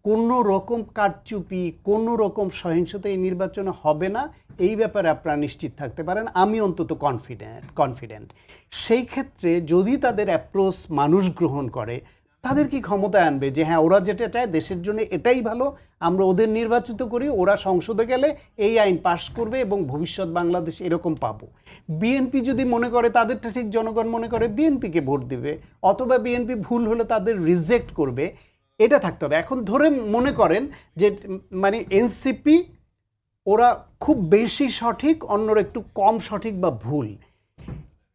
কোনো রকম কারচুপি, কোনো রকম সহিংসতা এই নির্বাচনে হবে না, এই ব্যাপারে আপনারা নিশ্চিত থাকতে পারেন। আমি অন্তত কনফিডেন্ট। সেই ক্ষেত্রে যদি তাদের অ্যাপ্রোচ মানুষ গ্রহণ করে, তাদের কি ক্ষমতায় আনবে যে হ্যাঁ ওরা যেটা চায় দেশের জন্য এটাই ভালো, আমরা ওদের নির্বাচিত করি, ওরা সংসদে গেলে এই আইন পাশ করবে এবং ভবিষ্যৎ বাংলাদেশ এরকম পাবো। বিএনপি যদি মনে করে তাদেরটা ঠিক, জনগণ মনে করে বিএনপিকে ভোট দিবে, অথবা বিএনপি ভুল হলে তাদের রিজেক্ট করবে, এটা থাকতে হবে। এখন ধরে মনে করেন যে মানে এনসিপি ওরা খুব বেশি সঠিক, অন্যরা একটু কম সঠিক বা ভুল,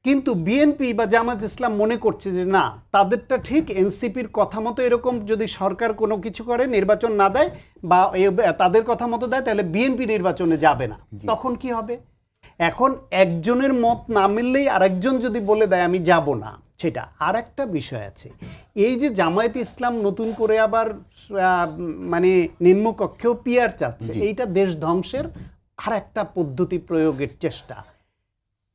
কিন্তু বিএনপি বা জামাত ইসলাম মনে করছে যে না তাদেরটা ঠিক, এনসিপির কথা মতো এরকম যদি সরকার কোনো কিছু করে, নির্বাচন না দেয় বা তাদের কথা মতো দেয়, তাহলে বিএনপি নির্বাচনে যাবে না। তখন কি হবে? এখন একজনের মত না মিললেই আরেকজন যদি বলে দেয় আমি যাব না, সেটা আর একটা বিষয় আছে। এই যে জামায়াত ইসলাম নতুন করে আবার মানে নিম্নকক্ষেও পিয়ার চাচ্ছে, এইটা দেশ ধ্বংসের আর একটা পদ্ধতি প্রয়োগের চেষ্টা।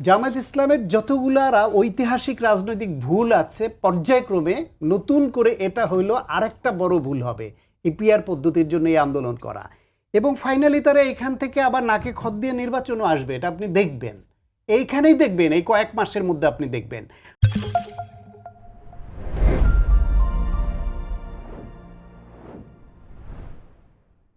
জামায়াত ইসলামের যতগুলা ঐতিহাসিক রাজনৈতিক ভুল আছে, পর্যায়ক্রমে নতুন করে এটা হইল আরেকটা বড় ভুল হবে এই পিয়ার পদ্ধতির জন্য এই আন্দোলন করা। এবং ফাইনালি তারা এখান থেকে আবার নাকে খত দিয়ে নির্বাচনও আসবে, এটা আপনি দেখবেন, এইখানেই দেখবেন, এই কয়েক মাসের মধ্যে আপনি দেখবেন।